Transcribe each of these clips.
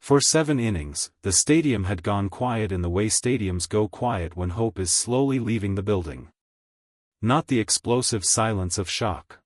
For 7 innings, the stadium had gone quiet in the way stadiums go quiet when hope is slowly leaving the building. Not the explosive silence of shock.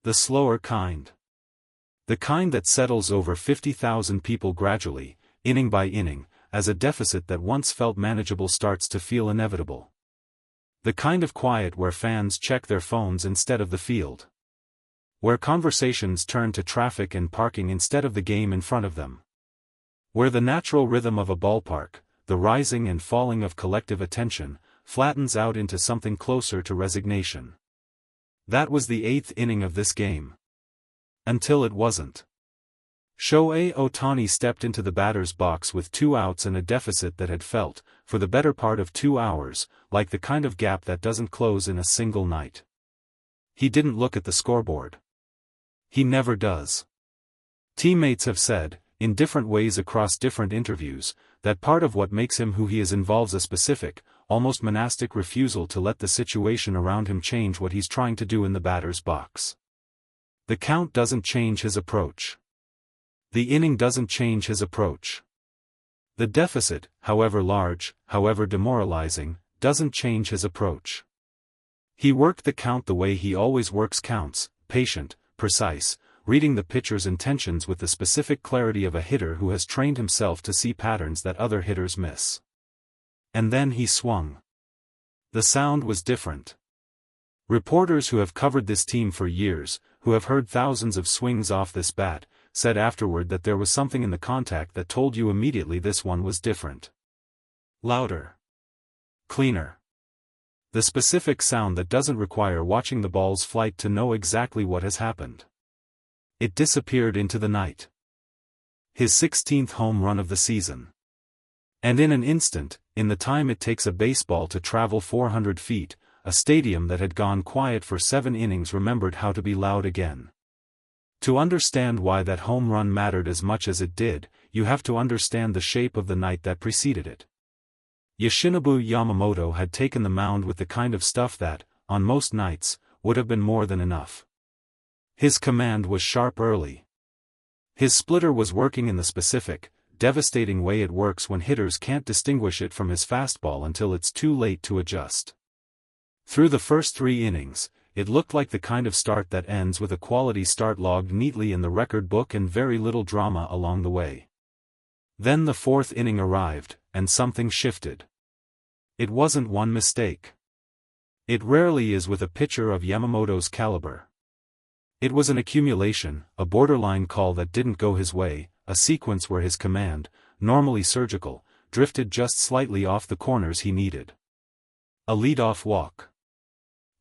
The slower kind. The kind that settles over 50,000 people gradually, inning by inning, as a deficit that once felt manageable starts to feel inevitable. The kind of quiet where fans check their phones instead of the field. Where conversations turn to traffic and parking instead of the game in front of them. Where the natural rhythm of a ballpark, the rising and falling of collective attention, flattens out into something closer to resignation. That was the 8th inning of this game. Until it wasn't. Shohei Ohtani stepped into the batter's box with 2 outs and a deficit that had felt, for the better part of 2 hours, like the kind of gap that doesn't close in a single night. He didn't look at the scoreboard. He never does. Teammates have said, in different ways across different interviews, that part of what makes him who he is involves a specific, almost monastic refusal to let the situation around him change what he's trying to do in the batter's box. The count doesn't change his approach. The inning doesn't change his approach. The deficit, however large, however demoralizing, doesn't change his approach. He worked the count the way he always works counts, patient, precise, reading the pitcher's intentions with the specific clarity of a hitter who has trained himself to see patterns that other hitters miss. And then he swung. The sound was different. Reporters who have covered this team for years, who have heard thousands of swings off this bat, said afterward that there was something in the contact that told you immediately this one was different. Louder. Cleaner. The specific sound that doesn't require watching the ball's flight to know exactly what has happened. It disappeared into the night. His 16th home run of the season. And in an instant, in the time it takes a baseball to travel 400 feet, a stadium that had gone quiet for 7 innings remembered how to be loud again. To understand why that home run mattered as much as it did, you have to understand the shape of the night that preceded it. Yoshinobu Yamamoto had taken the mound with the kind of stuff that, on most nights, would have been more than enough. His command was sharp early. His splitter was working in the specific, devastating way it works when hitters can't distinguish it from his fastball until it's too late to adjust. Through the first 3 innings, it looked like the kind of start that ends with a quality start logged neatly in the record book and very little drama along the way. Then the 4th inning arrived, and something shifted. It wasn't one mistake. It rarely is with a pitcher of Yamamoto's caliber. It was an accumulation, a borderline call that didn't go his way, a sequence where his command, normally surgical, drifted just slightly off the corners he needed. A lead-off walk.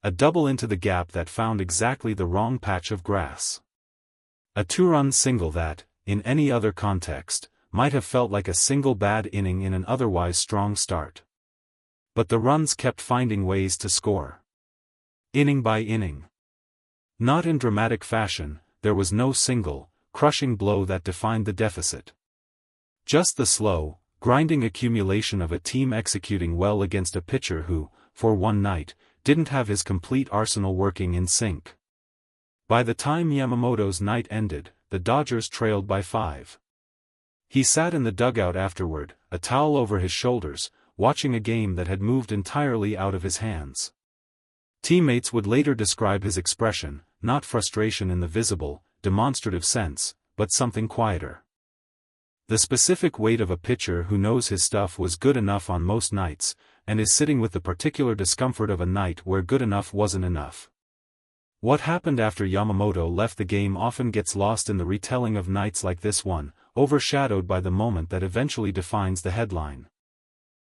A double into the gap that found exactly the wrong patch of grass. A 2-run single that, in any other context, might have felt like a single bad inning in an otherwise strong start. But the runs kept finding ways to score. Inning by inning. Not in dramatic fashion, there was no single, crushing blow that defined the deficit. Just the slow, grinding accumulation of a team executing well against a pitcher who, for one night, didn't have his complete arsenal working in sync. By the time Yamamoto's night ended, the Dodgers trailed by 5. He sat in the dugout afterward, a towel over his shoulders, watching a game that had moved entirely out of his hands. Teammates would later describe his expression, not frustration in the visible, demonstrative sense, but something quieter. The specific weight of a pitcher who knows his stuff was good enough on most nights, and is sitting with the particular discomfort of a night where good enough wasn't enough. What happened after Yamamoto left the game often gets lost in the retelling of nights like this one, overshadowed by the moment that eventually defines the headline.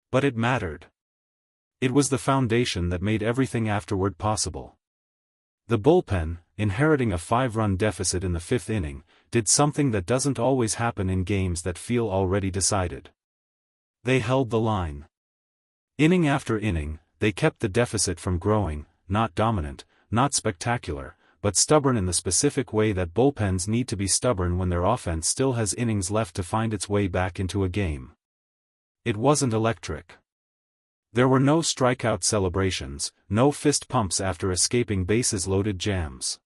But it mattered. It was the foundation that made everything afterward possible. The bullpen, inheriting a 5-run deficit in the 5th inning, did something that doesn't always happen in games that feel already decided. They held the line. Inning after inning, they kept the deficit from growing, not dominant, not spectacular, but stubborn in the specific way that bullpens need to be stubborn when their offense still has innings left to find its way back into a game. It wasn't electric. There were no strikeout celebrations, no fist pumps after escaping bases-loaded jams.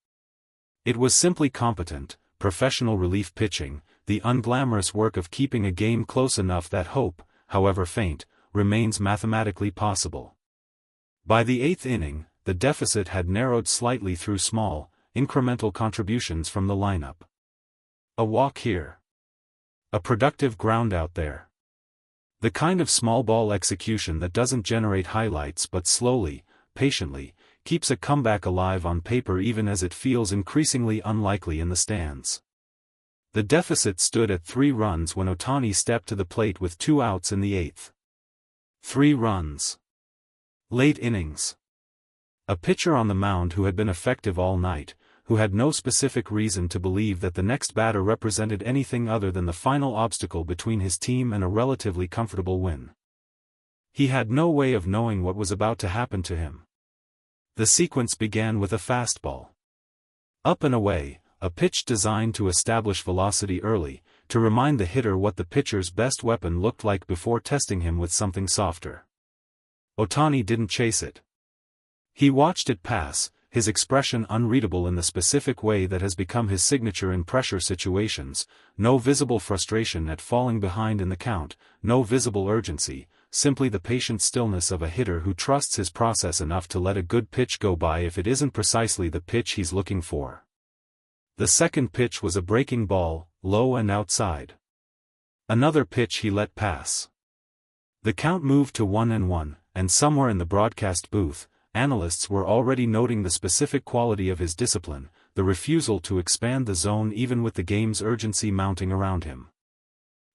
It was simply competent, professional relief pitching, the unglamorous work of keeping a game close enough that hope, however faint, remains mathematically possible. By the 8th inning, the deficit had narrowed slightly through small, incremental contributions from the lineup. A walk here. A productive groundout there. The kind of small ball execution that doesn't generate highlights but slowly, patiently, keeps a comeback alive on paper even as it feels increasingly unlikely in the stands. The deficit stood at 3 runs when Ohtani stepped to the plate with 2 outs in the 8th. 3 runs. Late innings. A pitcher on the mound who had been effective all night, who had no specific reason to believe that the next batter represented anything other than the final obstacle between his team and a relatively comfortable win. He had no way of knowing what was about to happen to him. The sequence began with a fastball. Up and away, a pitch designed to establish velocity early, to remind the hitter what the pitcher's best weapon looked like before testing him with something softer. Ohtani didn't chase it. He watched it pass, his expression unreadable in the specific way that has become his signature in pressure situations, no visible frustration at falling behind in the count, no visible urgency, simply the patient stillness of a hitter who trusts his process enough to let a good pitch go by if it isn't precisely the pitch he's looking for. The second pitch was a breaking ball, low and outside. Another pitch he let pass. The count moved to 1-1, and somewhere in the broadcast booth, analysts were already noting the specific quality of his discipline, the refusal to expand the zone even with the game's urgency mounting around him.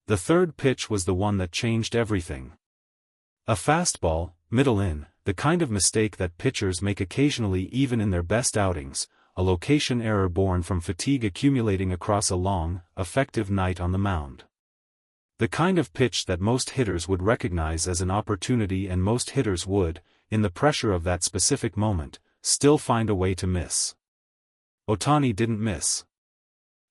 The third pitch was the one that changed everything. A fastball, middle in, the kind of mistake that pitchers make occasionally even in their best outings, a location error born from fatigue accumulating across a long, effective night on the mound. The kind of pitch that most hitters would recognize as an opportunity and most hitters would, in the pressure of that specific moment, still find a way to miss. Ohtani didn't miss.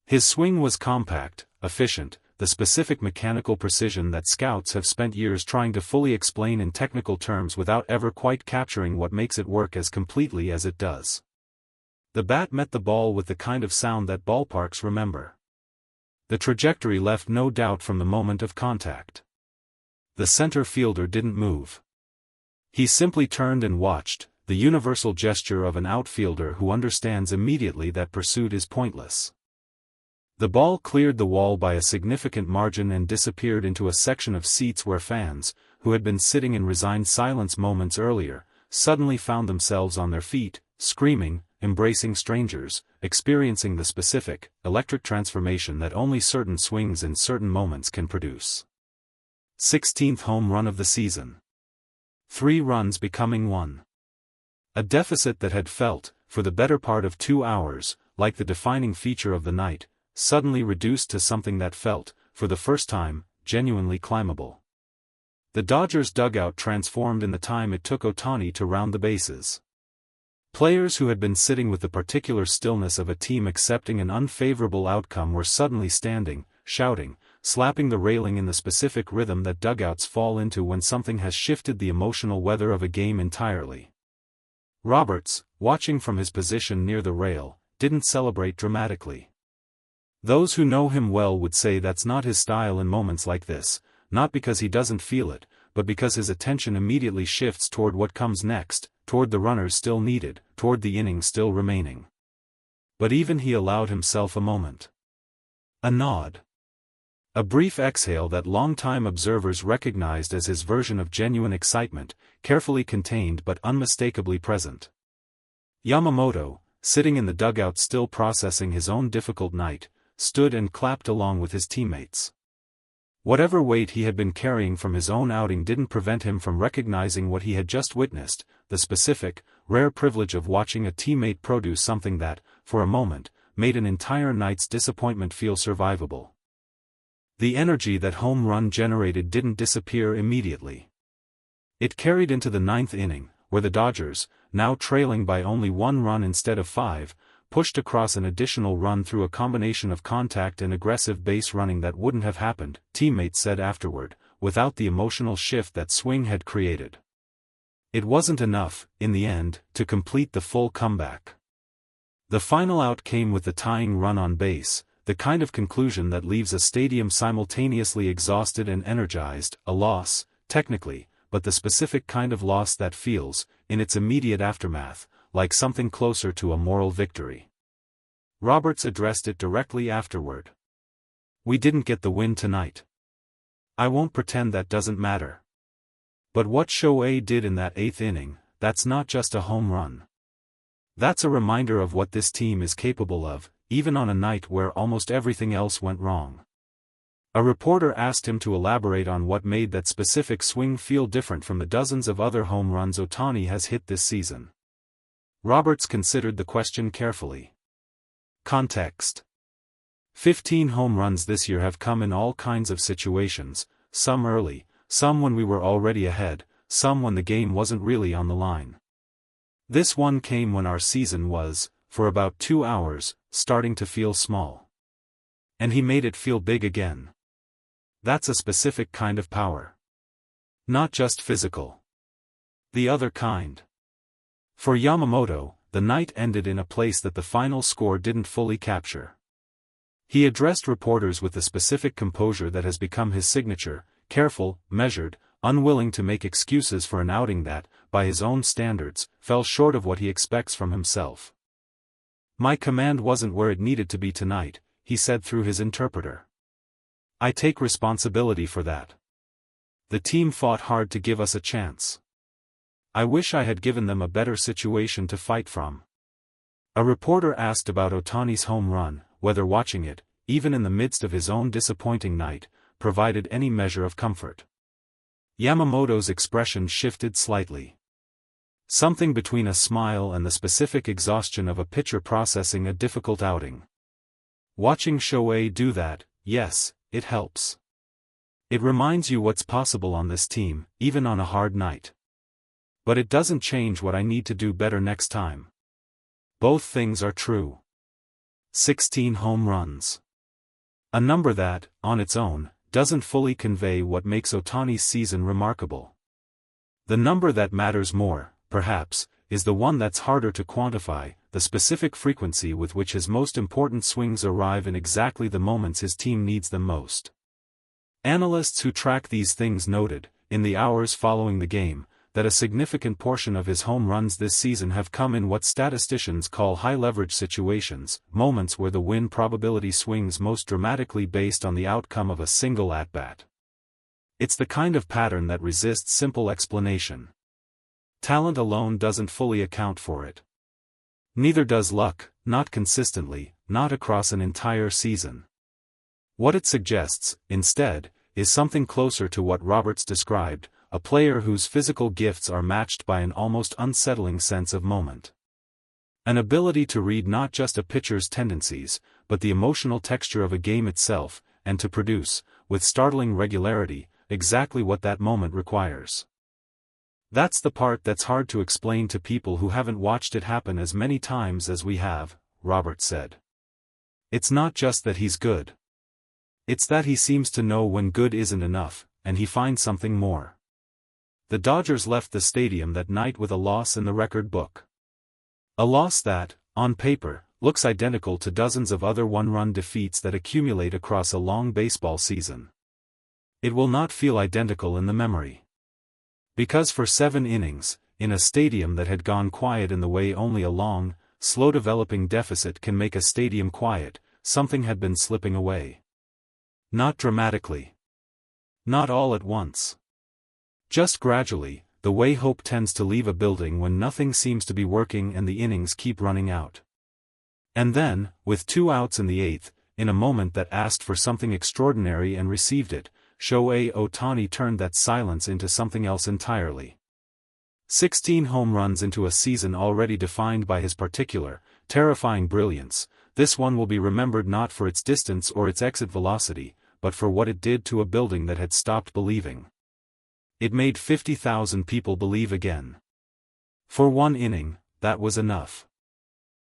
His swing was compact, efficient, the specific mechanical precision that scouts have spent years trying to fully explain in technical terms without ever quite capturing what makes it work as completely as it does. The bat met the ball with the kind of sound that ballparks remember. The trajectory left no doubt from the moment of contact. The center fielder didn't move. He simply turned and watched, the universal gesture of an outfielder who understands immediately that pursuit is pointless. The ball cleared the wall by a significant margin and disappeared into a section of seats where fans, who had been sitting in resigned silence moments earlier, suddenly found themselves on their feet, screaming, embracing strangers, experiencing the specific, electric transformation that only certain swings in certain moments can produce. 16th home run of the season. 3 runs becoming 1. A deficit that had felt, for the better part of 2 hours, like the defining feature of the night, suddenly reduced to something that felt, for the first time, genuinely climbable. The Dodgers' dugout transformed in the time it took Ohtani to round the bases. Players who had been sitting with the particular stillness of a team accepting an unfavorable outcome were suddenly standing, shouting, slapping the railing in the specific rhythm that dugouts fall into when something has shifted the emotional weather of a game entirely. Roberts, watching from his position near the rail, didn't celebrate dramatically. Those who know him well would say that's not his style in moments like this, not because he doesn't feel it, but because his attention immediately shifts toward what comes next, toward the runners still needed, toward the innings still remaining. But even he allowed himself a moment. A nod. A brief exhale that long-time observers recognized as his version of genuine excitement, carefully contained but unmistakably present. Yamamoto, sitting in the dugout still processing his own difficult night, stood and clapped along with his teammates. Whatever weight he had been carrying from his own outing didn't prevent him from recognizing what he had just witnessed, the specific, rare privilege of watching a teammate produce something that, for a moment, made an entire night's disappointment feel survivable. The energy that home run generated didn't disappear immediately. It carried into the 9th inning, where the Dodgers, now trailing by only 1 run instead of 5, pushed across an additional run through a combination of contact and aggressive base running that wouldn't have happened, teammates said afterward, without the emotional shift that swing had created. It wasn't enough, in the end, to complete the full comeback. The final out came with the tying run on base, the kind of conclusion that leaves a stadium simultaneously exhausted and energized, a loss, technically, but the specific kind of loss that feels, in its immediate aftermath, like something closer to a moral victory. Roberts addressed it directly afterward. "We didn't get the win tonight. I won't pretend that doesn't matter. But what Shohei did in that 8th inning, that's not just a home run. That's a reminder of what this team is capable of, even on a night where almost everything else went wrong." A reporter asked him to elaborate on what made that specific swing feel different from the dozens of other home runs Ohtani has hit this season. Roberts considered the question carefully. Context. 15 home runs this year have come in all kinds of situations, some early, some when we were already ahead, some when the game wasn't really on the line. This one came when our season was, for about 2 hours, starting to feel small. And he made it feel big again. That's a specific kind of power. Not just physical. The other kind. For Yamamoto, the night ended in a place that the final score didn't fully capture. He addressed reporters with the specific composure that has become his signature, careful, measured, unwilling to make excuses for an outing that, by his own standards, fell short of what he expects from himself. "My command wasn't where it needed to be tonight," he said through his interpreter. "I take responsibility for that. The team fought hard to give us a chance. I wish I had given them a better situation to fight from." A reporter asked about Ohtani's home run, whether watching it, even in the midst of his own disappointing night, provided any measure of comfort. Yamamoto's expression shifted slightly. Something between a smile and the specific exhaustion of a pitcher processing a difficult outing. "Watching Shohei do that, yes, it helps. It reminds you what's possible on this team, even on a hard night. But it doesn't change what I need to do better next time." Both things are true. 16 home runs. A number that, on its own, doesn't fully convey what makes Ohtani's season remarkable. The number that matters more, perhaps, is the one that's harder to quantify, the specific frequency with which his most important swings arrive in exactly the moments his team needs them most. Analysts who track these things noted, in the hours following the game, that a significant portion of his home runs this season have come in what statisticians call high-leverage situations, moments where the win probability swings most dramatically based on the outcome of a single at-bat. It's the kind of pattern that resists simple explanation. Talent alone doesn't fully account for it. Neither does luck, not consistently, not across an entire season. What it suggests, instead, is something closer to what Roberts described, a player whose physical gifts are matched by an almost unsettling sense of moment. An ability to read not just a pitcher's tendencies, but the emotional texture of a game itself, and to produce, with startling regularity, exactly what that moment requires. That's the part that's hard to explain to people who haven't watched it happen as many times as we have, Roberts said. It's not just that he's good. It's that he seems to know when good isn't enough, and he finds something more. The Dodgers left the stadium that night with a loss in the record book. A loss that, on paper, looks identical to dozens of other one-run defeats that accumulate across a long baseball season. It will not feel identical in the memory. Because for 7 innings, in a stadium that had gone quiet in the way only a long, slow-developing deficit can make a stadium quiet, something had been slipping away. Not dramatically. Not all at once. Just gradually, the way hope tends to leave a building when nothing seems to be working and the innings keep running out. And then, with 2 outs in the 8th, in a moment that asked for something extraordinary and received it, Shohei Ohtani turned that silence into something else entirely. 16 home runs into a season already defined by his particular, terrifying brilliance, this one will be remembered not for its distance or its exit velocity, but for what it did to a building that had stopped believing. It made 50,000 people believe again. For 1 inning, that was enough.